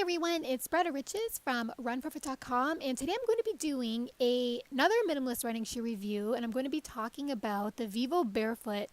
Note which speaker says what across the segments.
Speaker 1: everyone, it's Bretta from runforefoot.com, and today I'm going to be doing another minimalist running shoe review, and I'm going to be talking about the Vivobarefoot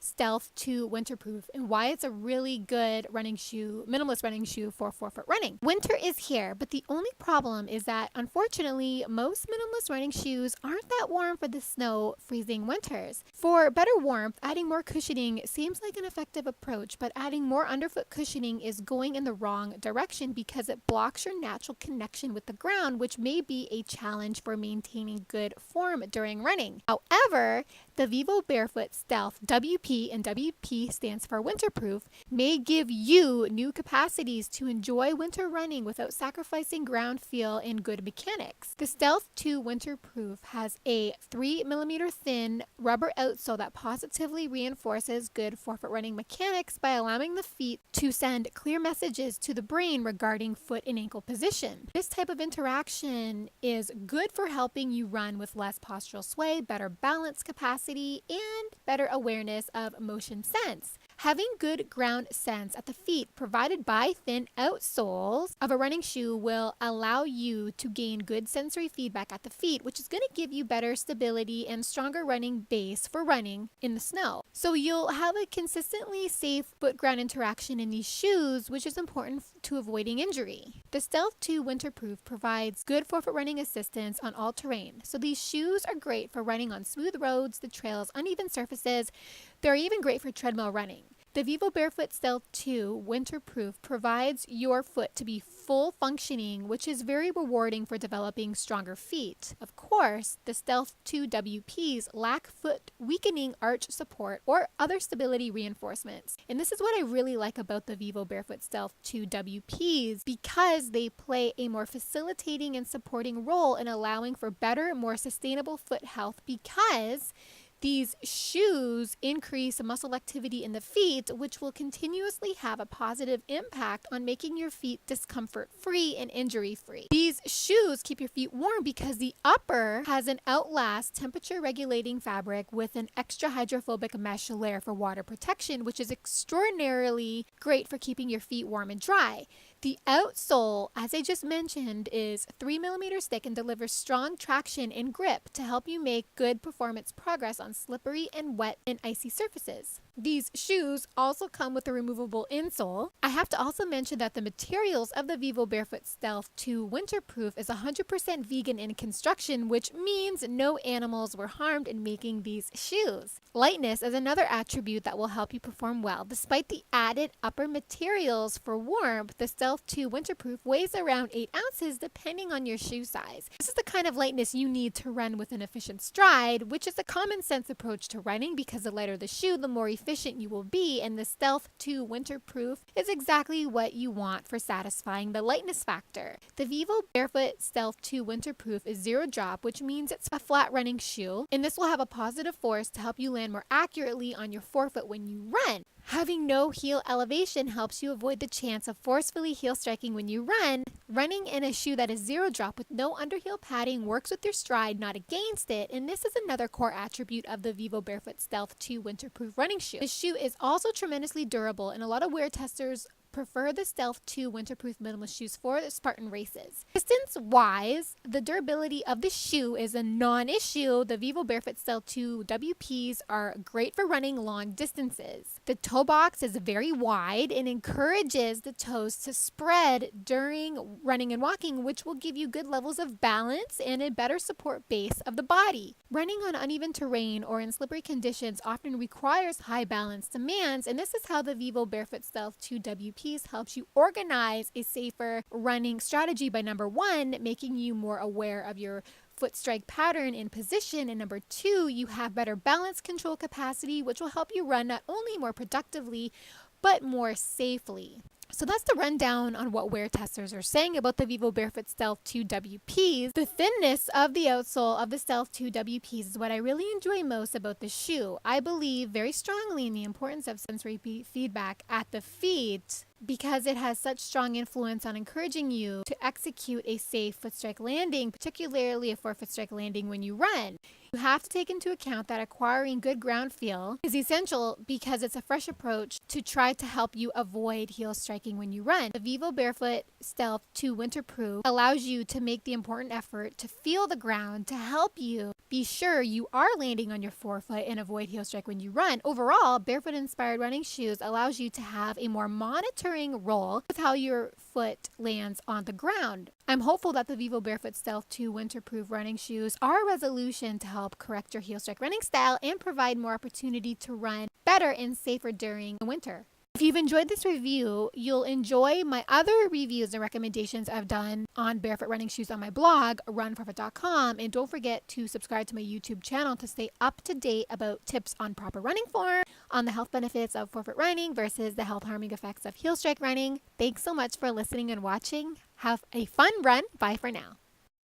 Speaker 1: Stealth II Winterproof and why it's a really good running shoe, minimalist running shoe for forefoot running. Winter is here, but the only problem is that unfortunately most minimalist running shoes aren't that warm for the snow freezing winters. For better warmth, adding more cushioning seems like an effective approach, but adding more underfoot cushioning is going in the wrong direction because it blocks your natural connection with the ground, which may be a challenge for maintaining good form during running. However, the Vivobarefoot Stealth WP, and WP stands for winterproof, may give you new capacities to enjoy winter running without sacrificing ground feel and good mechanics. The Stealth II Winterproof has a 3mm thin rubber outsole that positively reinforces good forefoot running mechanics by allowing the feet to send clear messages to the brain regarding foot and ankle position. This type of interaction is good for helping you run with less postural sway, better balance capacity, and better awareness of motion sense. Having good ground sense at the feet provided by thin outsoles of a running shoe will allow you to gain good sensory feedback at the feet, which is going to give you better stability and stronger running base for running in the snow. So you'll have a consistently safe foot-ground interaction in these shoes, which is important to avoiding injury. The Stealth II Winterproof provides good forefoot running assistance on all terrain. So these shoes are great for running on smooth roads, the trails, uneven surfaces. They're even great for treadmill running. The Vivobarefoot Stealth II Winterproof provides your foot to be full functioning, which is very rewarding for developing stronger feet. Of course, the Stealth II WPs lack foot weakening arch support or other stability reinforcements. And this is what I really like about the Vivobarefoot Stealth II WPs, because they play a more facilitating and supporting role in allowing for better, more sustainable foot health, because these shoes increase muscle activity in the feet, which will continuously have a positive impact on making your feet discomfort-free and injury-free. These shoes keep your feet warm because the upper has an Outlast temperature-regulating fabric with an extra hydrophobic mesh layer for water protection, which is extraordinarily great for keeping your feet warm and dry. The outsole, as I just mentioned, is 3mm thick and delivers strong traction and grip to help you make good performance progress on slippery and wet and icy surfaces. These shoes also come with a removable insole. I have to also mention that the materials of the Vivobarefoot Stealth II Winterproof is 100% vegan in construction, which means no animals were harmed in making these shoes. Lightness is another attribute that will help you perform well. Despite the added upper materials for warmth, the Stealth II Winterproof weighs around 8 ounces depending on your shoe size. This is the kind of lightness you need to run with an efficient stride, which is a common sense approach to running because the lighter the shoe, the more efficient you will be, and the Stealth II Winterproof is exactly what you want for satisfying the lightness factor. The Vivobarefoot Stealth II Winterproof is zero drop, which means it's a flat running shoe, and this will have a positive force to help you land more accurately on your forefoot when you run. Having no heel elevation helps you avoid the chance of forcefully heel striking when you run. Running in a shoe that is zero drop with no underheel padding works with your stride, not against it, and this is another core attribute of the Vivobarefoot Stealth II Winterproof running shoe. The shoe is also tremendously durable, and a lot of wear testers prefer the Stealth II Winterproof minimalist shoes for the Spartan races. Distance-wise, the durability of the shoe is a non-issue. The Vivobarefoot Stealth II WPs are great for running long distances. The toe box is very wide and encourages the toes to spread during running and walking, which will give you good levels of balance and a better support base of the body. Running on uneven terrain or in slippery conditions often requires high balance demands, and this is how the Vivobarefoot Stealth II WPs helps you organize a safer running strategy by, number one, making you more aware of your foot strike pattern and position, and number two, you have better balance control capacity, which will help you run not only more productively but more safely. So that's the rundown on what wear testers are saying about the Vivobarefoot Stealth II WPs. The thinness of the outsole of the Stealth II WPs is what I really enjoy most about the shoe. I believe very strongly in the importance of sensory feedback at the feet because it has such strong influence on encouraging you to execute a safe foot strike landing, particularly a forefoot strike landing when you run. You have to take into account that acquiring good ground feel is essential because it's a fresh approach to try to help you avoid heel strike striking when you run. The Vivobarefoot Stealth II Winterproof allows you to make the important effort to feel the ground to help you be sure you are landing on your forefoot and avoid heel strike when you run. Overall, barefoot-inspired running shoes allows you to have a more monitoring role with how your foot lands on the ground. I'm hopeful that the Vivobarefoot Stealth II Winterproof running shoes are a resolution to help correct your heel strike running style and provide more opportunity to run better and safer during the winter. If you've enjoyed this review, you'll enjoy my other reviews and recommendations I've done on barefoot running shoes on my blog, runforefoot.com. And don't forget to subscribe to my YouTube channel to stay up to date about tips on proper running form, on the health benefits of forefoot running versus the health harming effects of heel strike running. Thanks so much for listening and watching. Have a fun run. Bye for now.